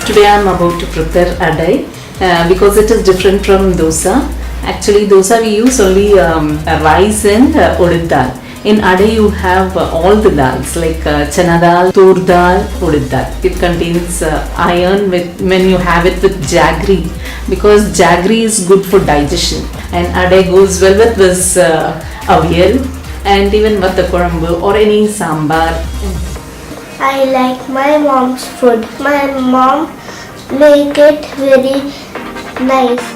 Today I am about to prepare adai because it is different from dosa. Actually, dosa we use only rice and urad dal. In adai you have all the dals like chana dal, tur dal, urad dal. It contains iron when you have it with jaggery, because jaggery is good for digestion, and adai goes well with this avial and even vattakurambu or any sambar. I like my mom's food. My mom make it very nice.